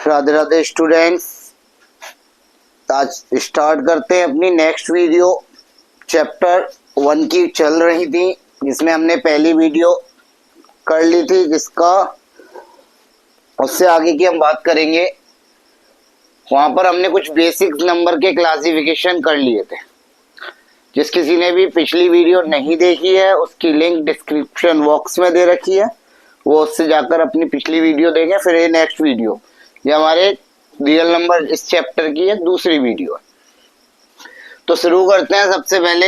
Radhe Radhe students. आज start करते हैं अपनी नेक्स्ट वीडियो। चैप्टर 1 की चल रही थी, जिसमें हमने पहली वीडियो कर ली थी, जिसका उससे आगे की हम बात करेंगे। वहां पर हमने कुछ बेसिक नंबर के क्लासिफिकेशन कर लिए थे। जिस किसी ने भी पिछली वीडियो नहीं देखी है, उसकी लिंक डिस्क्रिप्शन बॉक्स में दे रखी है, वो उससे जाकर अपनी पिछली वीडियो देखें। फिर ये नेक्स्ट वीडियो, ये हमारे रियल नंबर इस चैप्टर की है दूसरी वीडियो। तो शुरू करते हैं सबसे पहले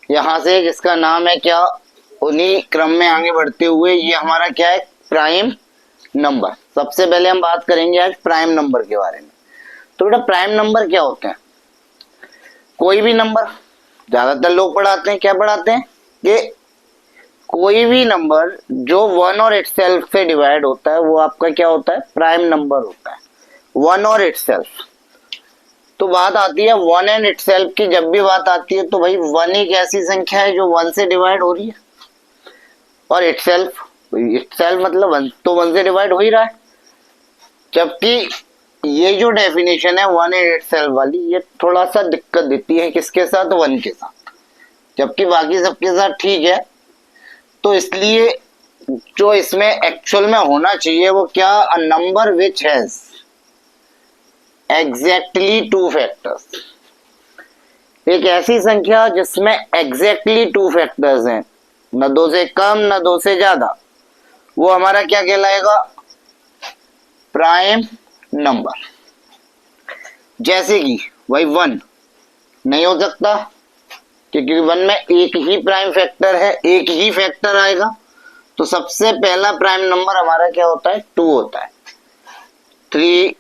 यहाँ से, जिसका नाम है क्या, उन्हीं क्रम में आगे बढ़ते हुए ये हमारा क्या है, प्राइम नंबर। सबसे पहले हम बात करेंगे आज प्राइम नंबर के बारे में। तो बेटा प्राइम नंबर क्या होते हैं? कोई भी नंबर, ज्यादातर लोग पढ़ाते हैं, क्या पढ़ाते हैं कि कोई भी नंबर जो 1 और इटसेल्फ से डिवाइड होता है वो आपका क्या होता है, प्राइम नंबर होता है। 1 और इटसेल्फ, तो बात आती है 1 एंड इटसेल्फ की। जब भी बात आती है तो भाई 1 एक ऐसी संख्या है जो 1 से डिवाइड हो रही है, और इटसेल्फ मतलब 1 तो 1 से डिवाइड हो ही रहा है। जबकि ये जो डेफिनेशन है 1 एंड इटसेल्फ वाली, ये थोड़ा सा दिक्कत देती है किसके साथ, 1 के साथ, जबकि बाकी सबके साथ ठीक है। तो इसलिए जो इसमें एक्चुअल में होना चाहिए वो क्या, a number which has exactly 2 factors. एक ऐसी संख्या जिसमें एग्जैक्टली 2 फैक्टर्स हैं, न 2 से कम न 2 से ज्यादा, वो हमारा क्या कहलाएगा, प्राइम नंबर। जैसे कि भाई 1 नहीं हो सकता, क्योंकि 1 में एक ही प्राइम फैक्टर है, एक ही फैक्टर आएगा। तो सबसे पहला प्राइम नंबर हमारा क्या होता है, 2 होता है। 3,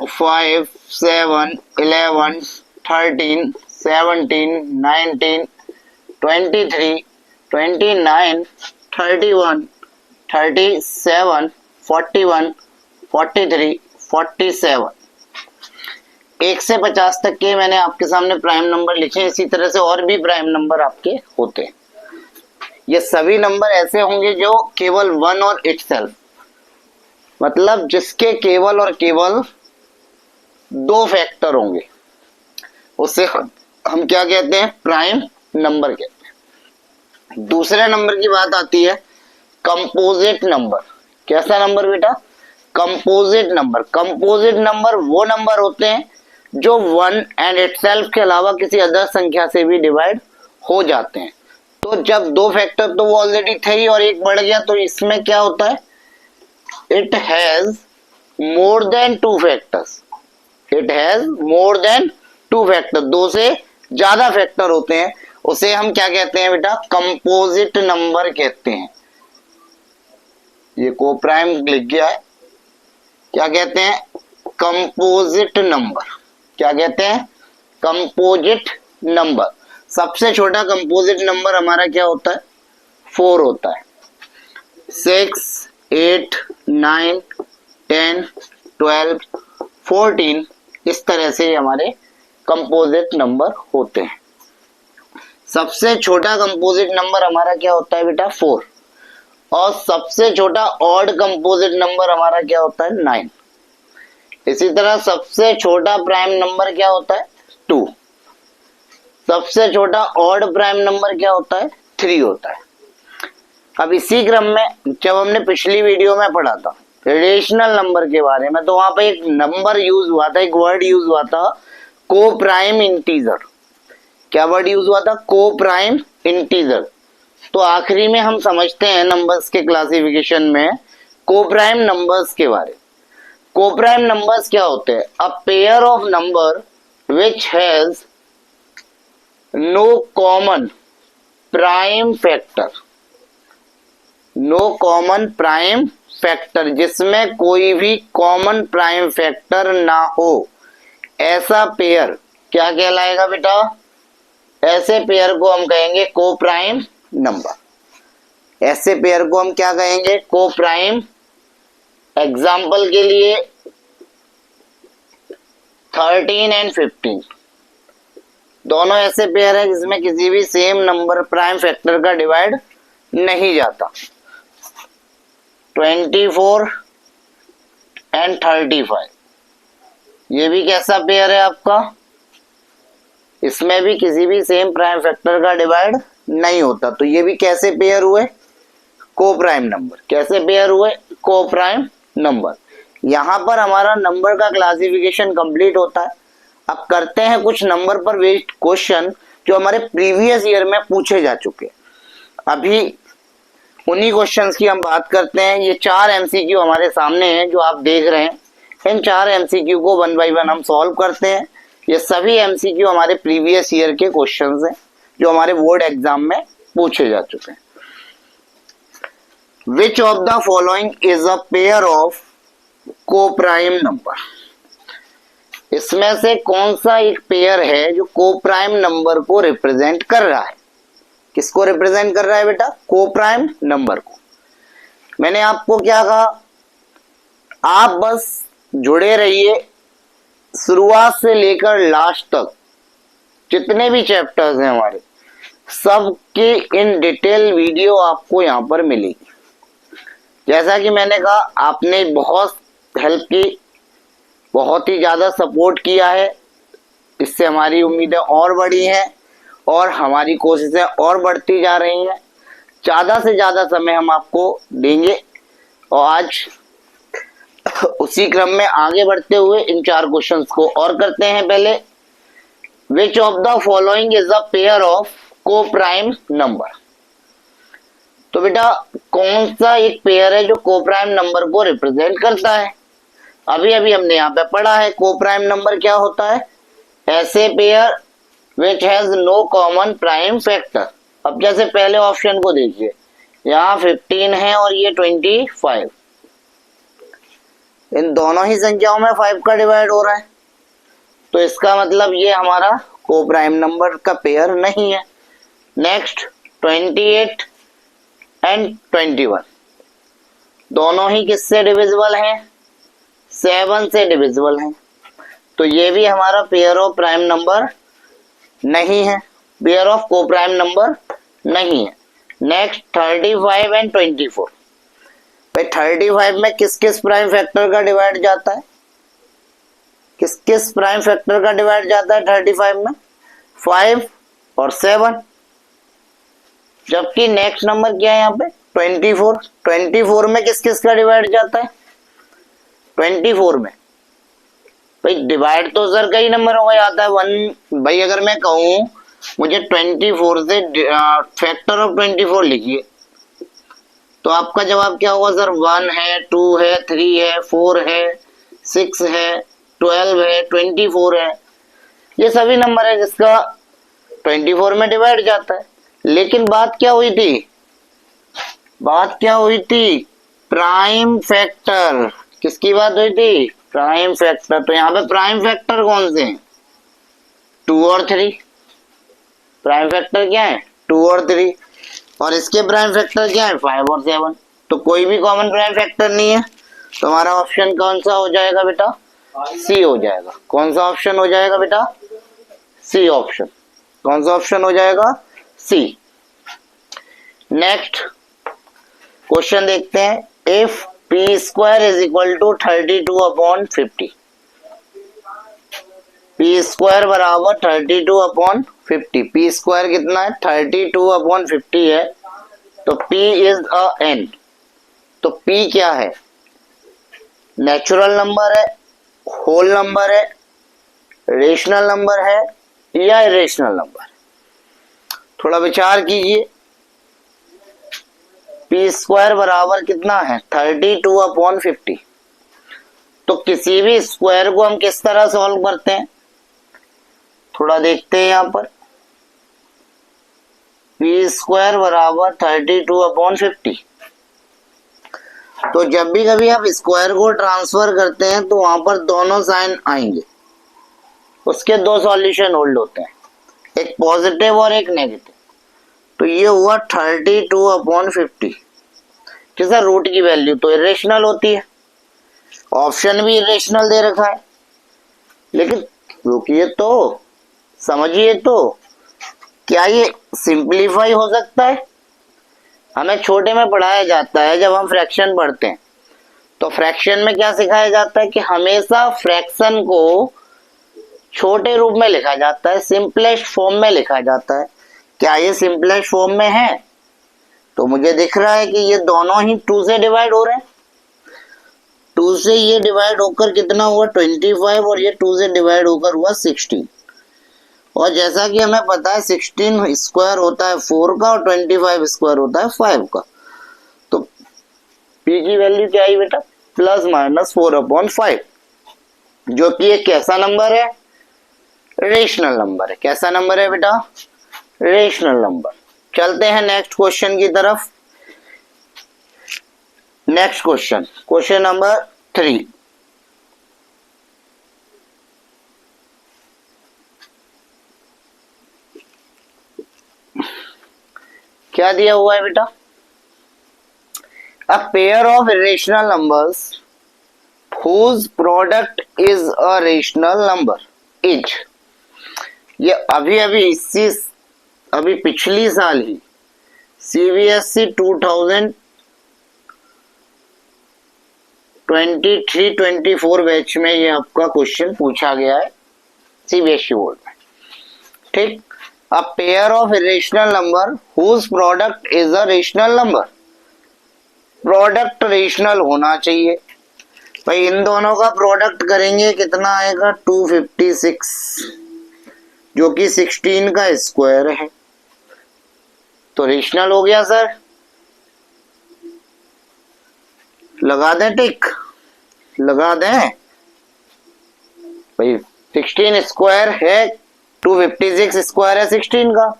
5, 7, 11, 13, 17, 19, 23, 29, 31, 37, 41, 43, 47। 1 से 50 तक के मैंने आपके सामने प्राइम नंबर लिखे। इसी तरह से और भी प्राइम नंबर आपके होते हैं। ये सभी नंबर ऐसे होंगे जो केवल 1 और इटसेल्फ, मतलब जिसके केवल और केवल 2 फैक्टर होंगे, उसे हम क्या कहते हैं, प्राइम नंबर कहते हैं। दूसरे नंबर की बात आती है कंपोजिट नंबर। कैसा नंबर बेटा, कंपोजिट नंबर। कंपोजिट नंबर वो नंबर होते हैं जो 1 एंड इटसेल्फ के अलावा किसी अदर संख्या से भी डिवाइड हो जाते हैं। तो जब 2 फैक्टर तो वो ऑलरेडी थे ही और एक बढ़ गया, तो इसमें क्या होता है, it has more than 2 factors. It has more than 2 factor, 2 से ज्यादा फैक्टर होते हैं, उसे हम क्या कहते हैं बेटा, कंपोजिट नंबर कहते हैं। ये को प्राइम लिख गया है, क्या कहते हैं, कंपोजिट नंबर। क्या कहते हैं, कंपोजिट नंबर। सबसे छोटा कंपोजिट नंबर हमारा क्या होता है, 4 होता है। 6, 8, 9, 10, 12, 14, इस तरह से हमारे कंपोजिट नंबर होते हैं। सबसे छोटा कंपोजिट नंबर हमारा क्या होता है बेटा, 4। और सबसे छोटा ऑड कंपोजिट नंबर हमारा क्या होता है, 9। इसी तरह सबसे छोटा प्राइम नंबर क्या होता है, 2। सबसे छोटा ऑड प्राइम नंबर क्या होता है, 3 होता है। अब इसी क्रम में जब हमने पिछली वीडियो में पढ़ा था रेशनल नंबर के बारे में, तो वहां पे एक नंबर यूज हुआ था, एक वर्ड यूज हुआ था, को प्राइम इंटीजर। क्या वर्ड यूज हुआ था, को प्राइम इंटीजर। तो आखिरी में हम समझते हैं नंबर्स के क्लासिफिकेशन में को प्राइम नंबर्स के बारे में। को प्राइम नंबर्स क्या होते हैं, a pair of number which has no common prime factor. No common prime factor, जिसमें कोई भी कॉमन प्राइम फैक्टर ना हो, ऐसा पेयर क्या कहलाएगा बेटा, ऐसे पेयर को हम कहेंगे को प्राइम नंबर। ऐसे पेयर को हम क्या कहेंगे, को प्राइम। एग्जाम्पल के लिए 13 एंड 15 दोनों ऐसे पेयर है जिसमें किसी भी सेम नंबर प्राइम फैक्टर का डिवाइड नहीं जाता। 24 एंड 35। ये भी कैसा पेयर है आपका? इसमें भी किसी भी सेम प्राइम फैक्टर का डिवाइड नहीं होता, तो ये भी कैसे पेयर हुए? को प्राइम नंबर। कैसे पेयर हुए? को प्राइम नंबर। यहां पर हमारा नंबर का क्लासिफिकेशन कंप्लीट होता है। अब करते हैं कुछ नंबर पर बेस्ड क्वेश्चन जो हमारे प्रीवियस ईयर में पूछे जा चुके। अभी उन्हीं क्वेश्चंस की हम बात करते हैं। ये 4 एमसीक्यू हमारे सामने हैं जो आप देख रहे हैं। इन 4 एमसीक्यू को 1 बाय 1 हम सॉल्व करते हैं। ये सभी एमसीक्यू हमारे प्रीवियस ईयर के क्वेश्चंस हैं जो हमारे बोर्ड एग्जाम में पूछे जा चुके हैं। Which of the following is a pair of co-prime number? इसमें से कौन सा एक पेयर है जो को प्राइम नंबर को रिप्रेजेंट कर रहा है? किसको रिप्रेजेंट कर रहा है बेटा? को प्राइम नंबर को। मैंने आपको क्या कहा? आप बस जुड़े रहिए, शुरुआत से लेकर लास्ट तक जितने भी चैप्टर्स हैं हमारे, सबकी इन डिटेल वीडियो आपको यहाँ पर मिलेगी। जैसा कि मैंने कहा, आपने बहुत हेल्प की, बहुत ही ज़्यादा सपोर्ट किया है। इससे हमारी उम्मीदें और बढ़ी हैं और हमारी कोशिशें और बढ़ती जा रही हैं। ज़्यादा से ज़्यादा समय हम आपको देंगे और आज उसी क्रम में आगे बढ़ते हुए इन 4 क्वेश्चंस को और करते हैं। पहले, which of the following is a pair of को प्राइम नंबर? तो बेटा कौन सा एक पेयर है जो को प्राइम नंबर को रिप्रेजेंट करता है? अभी अभी हमने यहाँ पे पढ़ा है को प्राइम नंबर क्या होता है। ऐसे pair which has no common prime factor. अब जैसे पहले ऑप्शन को देखिए, यहाँ 15 है और ये 25। इन दोनों ही संख्याओं में 5 का डिवाइड हो रहा है, तो इसका मतलब ये हमारा को प्राइम नंबर का पेयर नहीं है। नेक्स्ट 28 एंड 21 दोनों ही किससे डिविजिबल हैं? 7 से डिविजिबल हैं, तो ये भी हमारा पेयर ऑफ प्राइम नंबर नहीं है, पेयर ऑफ को प्राइम नंबर नहीं है। Next 35 and 24। भाई 35 में किस किस प्राइम फैक्टर का डिवाइड जाता है? किस किस प्राइम फैक्टर का डिवाइड जाता है 35 में? 5 और 7। जबकि नेक्स्ट नंबर क्या है यहाँ पे? 24। 24 में किस किस का डिवाइड जाता है? 24 में भाई डिवाइड तो सर कई नंबरों का जाता है। 1। भाई अगर मैं कहूँ मुझे 24 से फैक्टर ऑफ 24 लिखिए, तो आपका जवाब क्या होगा सर? 1 है, 2 है, 3 है, 4 है, 6 है, 12 है, 24 है। ये सभी नंबर है जिसका 24 में डिवाइड जाता है। लेकिन बात क्या हुई थी? बात क्या हुई थी? Prime factor. किसकी बात हुई थी? Prime factor. तो यहाँ पे प्राइम फैक्टर कौन से हैं? 2 और 3। प्राइम फैक्टर क्या है? 2 और 3। और इसके प्राइम फैक्टर क्या है? 5 और 7। तो कोई भी कॉमन प्राइम फैक्टर नहीं है, तो हमारा ऑप्शन कौन सा हो जाएगा बेटा? सी हो जाएगा। कौन सा ऑप्शन हो जाएगा बेटा? C option. कौन सा ऑप्शन हो जाएगा? सी। नेक्स्ट क्वेश्चन देखते हैं। If P square is equal to 32/50, P square बराबर 32/50। पी स्क्वायर कितना है? 32/50 है, तो पी इज अ एन। तो पी क्या है? नेचुरल नंबर है, होल नंबर है, रेशनल नंबर है या इरेशनल नंबर? थोड़ा विचार कीजिए। पी स्क्वायर बराबर कितना है? 32/50। तो किसी भी स्क्वायर को हम किस तरह सॉल्व करते हैं? थोड़ा देखते हैं यहाँ पर। पी स्क्वायर बराबर 32/50। तो जब भी कभी आप स्क्वायर को ट्रांसफर करते हैं तो वहां पर दोनों साइन आएंगे। उसके 2 सॉल्यूशन होल्ड होते हैं, एक पॉजिटिव और एक नेगेटिव। तो ये हुआ 32/50। जैसा रूट की वैल्यू तो इरेशनल होती है, ऑप्शन भी इरेशनल दे रखा है। लेकिन रुकिए तो, समझिए तो, क्या ये सिंप्लीफाई हो सकता है? हमें छोटे में पढ़ाया जाता है, जब हम फ्रैक्शन पढ़ते हैं तो फ्रैक्शन में क्या सिखाया जाता है कि हमेशा फ्रैक्शन को छोटे रूप में लिखा जाता है, सिंपलेस्ट फॉर्म में लिखा जाता है। क्या ये सिंपलेस्ट फॉर्म में है? तो मुझे दिख रहा है कि ये दोनों ही 2 से डिवाइड हो रहे हैं। 2 से ये डिवाइड होकर कितना हुआ 25 और ये 2 से डिवाइड होकर हुआ 16। और जैसा कि हमें पता है 16 स्क्वायर होता है 4 का और 25 स्क्वायर होता है 5 का। तो p की वैल्यू क्या आई बेटा? प्लस माइनस 4/5, जो कि एक कैसा नंबर है? रेशनल नंबर है। कैसा नंबर है बेटा? Rational number. चलते हैं नेक्स्ट क्वेश्चन की तरफ। Next question, question number 3। क्या दिया हुआ है बेटा? अ pair of irrational numbers whose product is a rational number is, ये अभी पिछली साल ही CBSE 2023-24 बैच में ये आपका क्वेश्चन पूछा गया है CBSE बोर्ड में। ठीक, अ pair of irrational number whose product is a rational number, product rational होना चाहिए। भाई इन दोनों का प्रोडक्ट करेंगे कितना आएगा? 256, जो कि 16 का स्क्वायर है। तो रेशनल हो गया सर, लगा दें टिक, लगा दें। भाई 16 स्क्वायर है, 256 स्क्वायर है 16 का,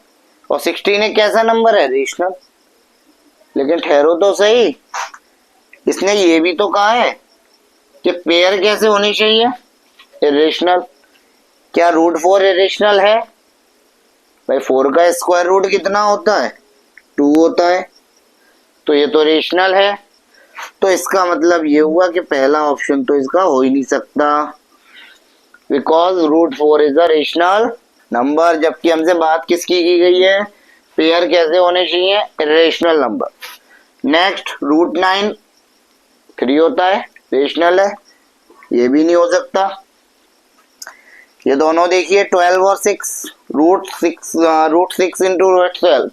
और 16 एक कैसा नंबर है? रेशनल। लेकिन ठहरो तो सही, इसने ये भी तो कहा है कि पेयर कैसे होनी चाहिए? इरेशनल। क्या रूट 4 इरेशनल है? भाई 4 का स्क्वायर रूट कितना होता है? 2 होता है। तो ये तो रेशनल है। तो इसका मतलब ये हुआ कि पहला ऑप्शन तो इसका हो ही नहीं सकता, because root 4 is a rational number. जबकि हमसे बात किसकी की गई है? पेयर कैसे होने चाहिए? Irrational number. नेक्स्ट, रूट 9 3 होता है, रेशनल है, ये भी नहीं हो सकता। ये दोनों देखिए 12 और 6, रूट 6 इंटू रूट 12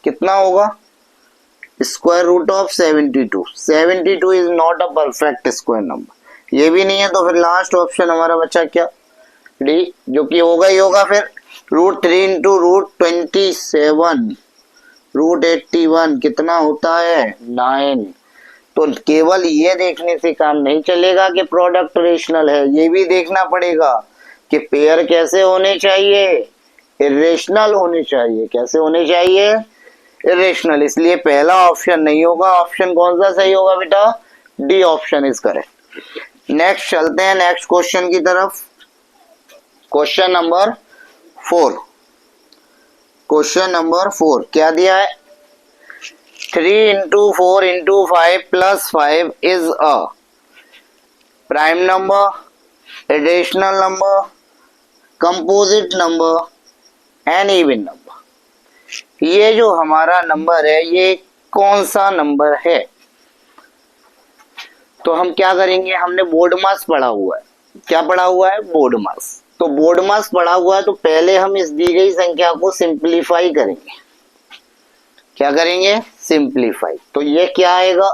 कितना होगा? Square root of 72। 72 is not a perfect square number, ये भी नहीं है। तो फिर लास्ट ऑप्शन हमारा बचा क्या? डी, जो कि होगा ही होगा फिर रूट 3 इंटू रूट 27, रूट 81 कितना होता है? 9। तो केवल ये देखने से काम नहीं चलेगा कि प्रोडक्ट रेशनल है, ये भी देखना पड़ेगा कि पेयर कैसे होने चाहिए? इरेशनल होने चाहिए। कैसे होने चाहिए? इरेशनल। इसलिए पहला ऑप्शन नहीं होगा। ऑप्शन कौन सा सही होगा बेटा? D option is correct. Next चलते हैं नेक्स्ट क्वेश्चन की तरफ। Question number 4। क्वेश्चन नंबर 4 क्या दिया है? 3 into 4 into 5 plus 5 is a prime number, irrational number, composite number and even number। ये जो हमारा नंबर है ये कौन सा नंबर है? तो हम क्या करेंगे? हमने बोर्ड मास पढ़ा हुआ है। क्या पढ़ा हुआ है? बोर्ड मास। तो बोर्ड मास पढ़ा हुआ है तो पहले हम इस दी गई संख्या को सिंप्लीफाई करेंगे। क्या करेंगे? सिंप्लीफाई। तो ये क्या आएगा?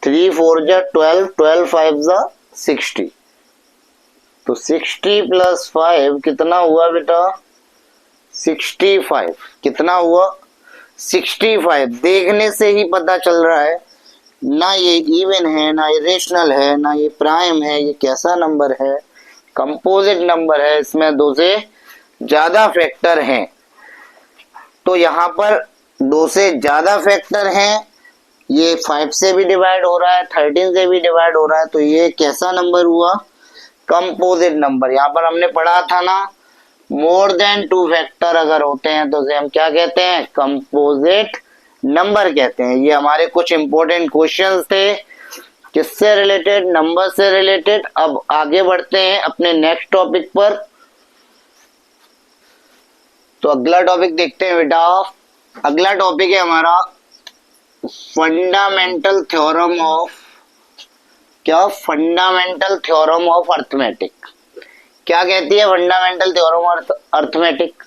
3 4 जा 12, 12 5 जा 60। तो 60 प्लस 5 कितना हुआ बेटा? 65। कितना हुआ? 65। देखने से ही पता चल रहा है ना ये इवन है, ना ये रेशनल है, ना ये प्राइम है। ये कैसा नंबर है? कंपोजिट नंबर है। इसमें 2 से ज्यादा फैक्टर हैं। तो यहाँ पर 2 से ज्यादा फैक्टर हैं। ये 5 से भी डिवाइड हो रहा है, 13 से भी डिवाइड हो रहा है। तो ये कैसा नंबर हुआ? Composite number. यहाँ पर हमने पढ़ा था ना, मोर देन 2 फैक्टर अगर होते हैं तो उसे हम क्या कहते हैं? कंपोजिट नंबर कहते हैं। ये हमारे कुछ इंपॉर्टेंट क्वेश्चंस थे, किससे रिलेटेड? नंबर से रिलेटेड। अब आगे बढ़ते हैं अपने नेक्स्ट टॉपिक पर। तो अगला टॉपिक देखते हैं बेटा। अगला टॉपिक है हमारा फंडामेंटल थ्योरम ऑफ क्या, फंडामेंटल थ्योरम ऑफ अर्थमेटिक। क्या कहती है फंडामेंटल थ्योरम ऑफ अर्थमेटिक?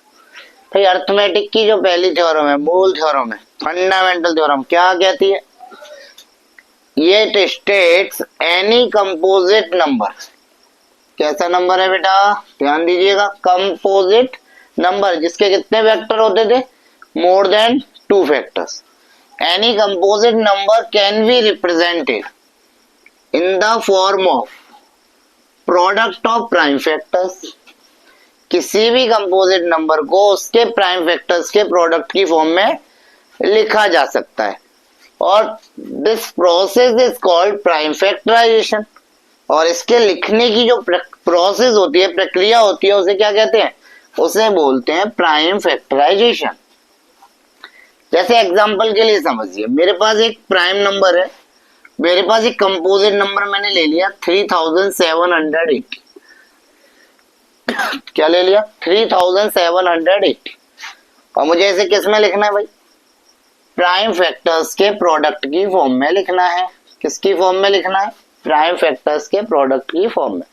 भाई अर्थमेटिक की जो पहली थ्योरम है, मूल थ्योरम है, फंडामेंटल थ्योरम क्या कहती है? ये स्टेट्स एनी कंपोजिट नंबर। कैसा नंबर है बेटा, ध्यान दीजिएगा, कंपोजिट नंबर जिसके कितने वेक्टर होते थे, more than 2 factors. Any composite number can be represented in the form of product of prime factors. किसी भी कंपोजिट नंबर को उसके प्राइम फैक्टर्स के प्रोडक्ट की फॉर्म में लिखा जा सकता है, और this process is called prime factorisation. और इसके लिखने की जो प्रोसेस होती है, प्रक्रिया होती है, उसे क्या कहते हैं? उसे बोलते हैं प्राइम फैक्टराइजेशन। जैसे एग्जांपल के लिए समझिए, मेरे पास एक प्राइम नंबर है, मेरे पास एक कंपोजिट नंबर मैंने ले लिया 3780। क्या ले लिया? 3780। और मुझे इसे किस में लिखना है भाई? प्राइम फैक्टर्स के प्रोडक्ट की फॉर्म में लिखना है। किसकी फॉर्म में लिखना है? प्राइम फैक्टर्स के प्रोडक्ट की फॉर्म में।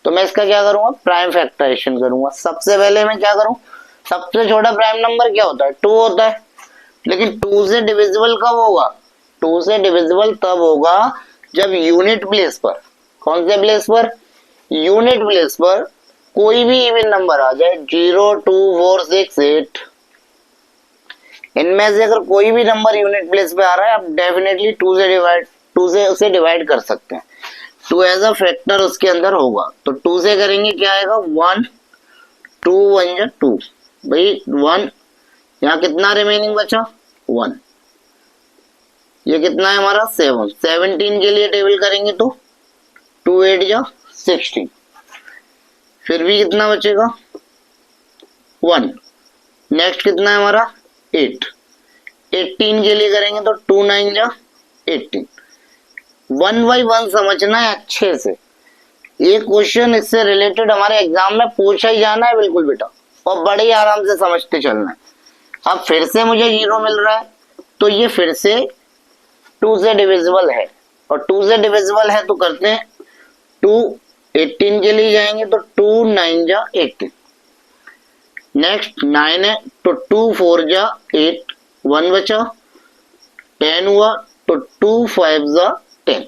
तो मैं इसका क्या करूंगा? प्राइम फैक्टराइजेशन करूंगा। सबसे पहले मैं क्या करूं? सबसे छोटा प्राइम नंबर क्या होता है? 2 होता है। लेकिन 2 से डिविजिबल कब होगा? 2 से डिविजिबल तब होगा जब यूनिट प्लेस पर, कौन से प्लेस पर? यूनिट प्लेस पर कोई भी इवन नंबर आ जाए, 0, 2, 4, 6, 8, इनमें से अगर कोई भी नंबर यूनिट प्लेस पे आ रहा है, आप डेफिनेटली 2 से उसे डिवाइड कर सकते हैं। 2 एज अ फैक्टर उसके अंदर होगा। तो 2 से करेंगे क्या आएगा? 1, 2 1 जा 2 भाई 1। यहाँ कितना रिमेनिंग बचा? 1। ये कितना है हमारा? 7। 17 के लिए टेबल करेंगे तो 2 8 जा 16। फिर भी कितना बचेगा? 1। नेक्स्ट कितना है हमारा? 8। 18 के लिए करेंगे तो 2 9 जा 18। 1 by 1 समझना है अच्छे से। ये क्वेश्चन इससे रिलेटेड हमारे एग्जाम में पूछा ही जाना है बिल्कुल बेटा, और बड़े आराम से समझते चलना है। अब फिर से मुझे 0 मिल रहा है, तो ये फिर से 2 से डिविजिबल है, और 2 से डिविजिबल है तो करते हैं 2। 18 के लिए जाएंगे तो 2 9 जा 18। नेक्स्ट 9 है तो 2 4 जा 8, 1 बचा। 10 हुआ तो 2 5 जा 10।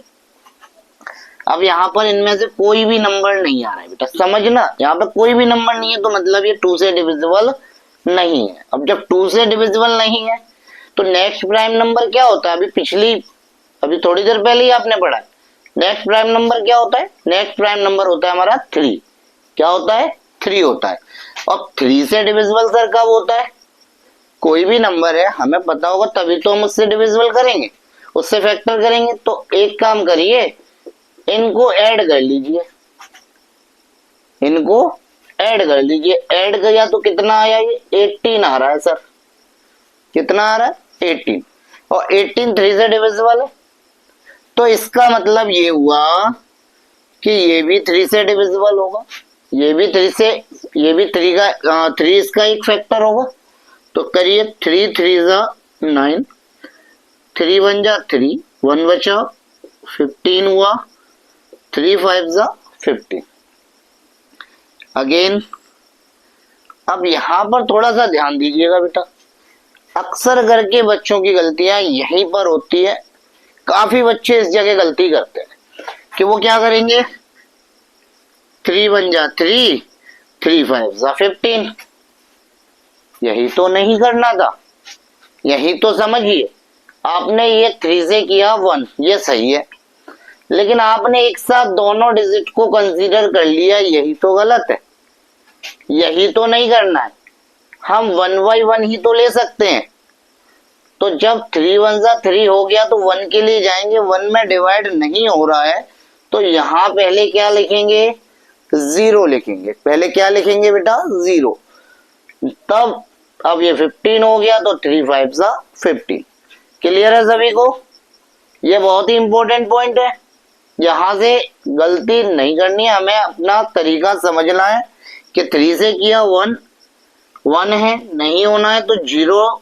अब यहाँ पर इनमें से कोई भी नंबर नहीं आ रहा है बेटा, समझना, यहाँ पे कोई भी नंबर नहीं है तो मतलब ये 2 से डिविजिबल नहीं है। अब जब 2 से डिविजिबल नहीं है तो नेक्स्ट प्राइम नंबर क्या होता है? अभी थोड़ी देर पहले ही आपने पढ़ा है। नेक्स्ट प्राइम नंबर क्या होता है? नेक्स्ट प्राइम नंबर होता है हमारा 3। क्या होता है? 3 होता है। और 3 से डिविजिबल सर कब होता है? कोई भी नंबर है, हमें पता होगा तभी तो हम उससे डिविजिबल करेंगे, उससे फैक्टर करेंगे। तो एक काम करिए, इनको ऐड कर लीजिए, इनको ऐड कर लीजिए। ऐड किया तो कितना आया? ये 18 आ रहा है सर। कितना आ रहा है? 18। और 18 3 से डिविजिबल है, तो इसका मतलब ये हुआ कि ये भी 3 से डिविजिबल होगा, ये भी 3 से, ये भी 3 इसका एक फैक्टर होगा। तो करिए 3 3 जा 9, 3 1 जा 3, 1 बचा, 15 हुआ, 3 5 जा 15। अगेन अब यहां पर थोड़ा सा ध्यान दीजिएगा बेटा, अक्सर करके बच्चों की गलतियां यहीं पर होती है। काफी बच्चे इस जगह गलती करते हैं कि वो क्या करेंगे, 3 1 जा 3, 3 5 जा 15। यही तो नहीं करना था, यही तो समझिए। आपने ये 3 से किया 1, ये सही है, लेकिन आपने एक साथ दोनों डिजिट को कंसीडर कर लिया, यही तो गलत है। यही तो नहीं करना है। हम 1 by 1 ही तो ले सकते हैं। तो जब 3 1 जा 3 हो गया तो 1 के लिए जाएंगे, 1 में डिवाइड नहीं हो रहा है तो यहां पहले क्या लिखेंगे? 0 लिखेंगे। पहले क्या लिखेंगे बेटा? 0। तब अब ये 15 हो गया तो 3 5 जा 15। क्लियर है सभी को? ये बहुत ही इंपॉर्टेंट पॉइंट है, यहां से गलती नहीं करनी है, हमें अपना तरीका समझना है कि 3 से किया 1 1 है, नहीं होना है तो 0,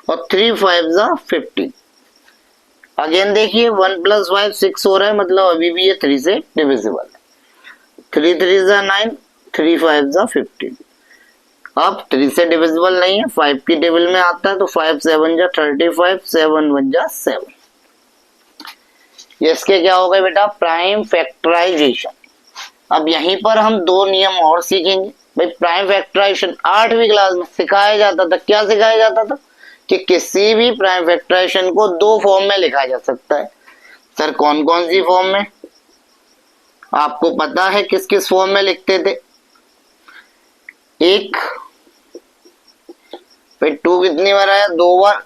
और 3 5 जा 15। अगेन देखिए 1 + 5 6 हो रहा है, मतलब अभी भी ये 3 से डिविजिबल है। 3 3 जा 9, 3 5 जा 15। अब 3 से डिविजिबल नहीं है, 5 की टेबल में आता है, तो 5 7 जा 35, 7 1 जा 7। ये इसके क्या हो गए बेटा, प्राइम फैक्टराइजेशन। अब यहीं पर हम दो नियम और सीखेंगे। भाई प्राइम फैक्टराइजेशन 8वीं क्लास में सिखाया जाता था। क्या सिखाया जाता था कि किसी भी प्राइम फैक्टराइजेशन को दो फॉर्म में लिखा जा सकता है। सर कौन कौन सी फॉर्म में, आपको पता है किस किस फॉर्म में लिखते थे? एक, फिर 2 कितनी बार आया, 2 बार,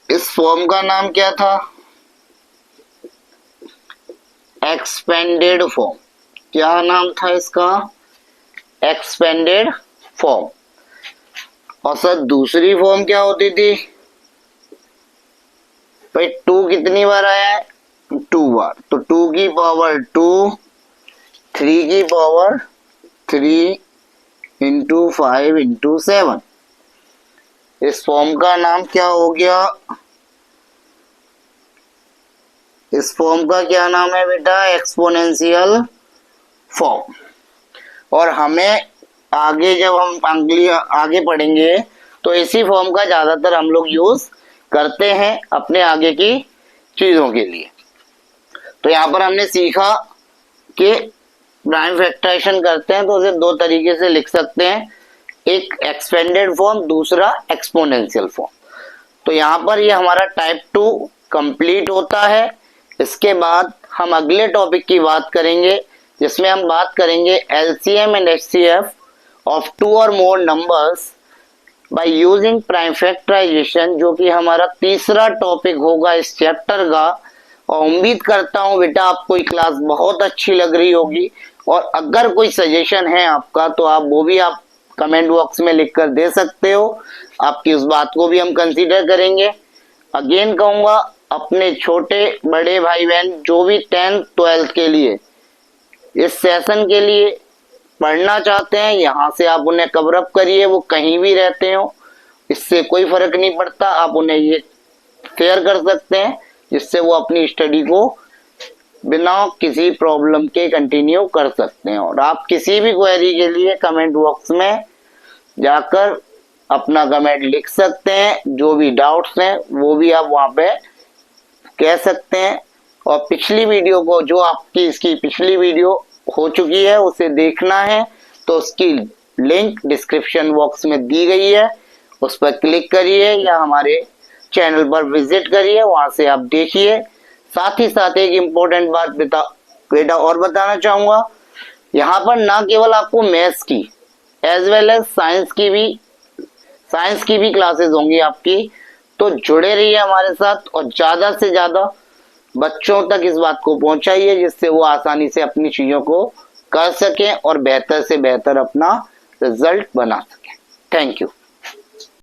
इस फॉर्म का नाम क्या था, एक्सपेंडेड फॉर्म। क्या नाम था इसका, एक्सपेंडेड फॉर्म। और सर दूसरी फॉर्म क्या होती थी, भाई 2 कितनी बार आया है, 2 बार, तो 2 की पावर 2, 3 की पावर 3 इंटू 5 इंटू 7। इस फॉर्म का नाम क्या हो गया, इस फॉर्म का क्या नाम है बेटा, एक्सपोनेंशियल फॉर्म। और हमें आगे जब हम आगे पढ़ेंगे तो इसी फॉर्म का ज्यादातर हम लोग यूज करते हैं अपने आगे की चीजों के लिए। तो यहाँ पर हमने सीखा कि प्राइम फैक्टराइजेशन करते हैं तो उसे दो तरीके से लिख सकते हैं, एक एक्सपेंडेड फॉर्म, दूसरा एक्सपोनेंशियल फॉर्म। तो यहाँ पर ये हमारा टाइप 2 कंप्लीट होता है। इसके बाद हम अगले टॉपिक की बात करेंगे जिसमें हम बात करेंगे एलसीएम एंड एचसीएफ ऑफ 2 और more numbers by using prime factorisation, जो कि हमारा तीसरा टॉपिक होगा इस चैप्टर का। और उम्मीद करता हूँ बेटा आपको ये क्लास बहुत अच्छी लग रही होगी। और अगर कोई सजेशन है आपका तो आप वो भी आप कमेंट बॉक्स में लिखकर दे सकते हो, आपकी उस बात को भी हम कंसीडर करेंगे। अगेन कहूँगा अपने छोटे बड़े भाई बहन जो भी 10th 12th के लिए इस सेशन के लिए पढ़ना चाहते हैं, यहाँ से आप उन्हें कवर अप करिए, वो कहीं भी रहते हो, इससे कोई फर्क नहीं पड़ता। आप उन्हें ये शेयर कर सकते हैं जिससे वो अपनी स्टडी को बिना किसी प्रॉब्लम के कंटिन्यू कर सकते हैं। और आप किसी भी क्वेरी के लिए कमेंट बॉक्स में जाकर अपना कमेंट लिख सकते हैं, जो भी डाउट्स हैं वो भी आप वहाँ पे कह सकते हैं। और पिछली वीडियो को, जो आपकी इसकी पिछली वीडियो हो चुकी है उसे देखना है तो उसकी लिंक डिस्क्रिप्शन बॉक्स में दी गई है, उस पर क्लिक करिए या हमारे चैनल पर विजिट करिए, वहां से आप देखिए। साथ ही साथ एक इम्पोर्टेंट बात बेटा और बताना चाहूंगा, यहाँ पर ना केवल आपको मैथ्स की एज वेल एज साइंस की भी क्लासेस होंगी आपकी। तो जुड़े रहिए हमारे साथ और ज्यादा से ज्यादा बच्चों तक इस बात को पहुंचाइए जिससे वो आसानी से अपनी चीजों को कर सकें और बेहतर से बेहतर अपना रिजल्ट बना सकें। Thank you.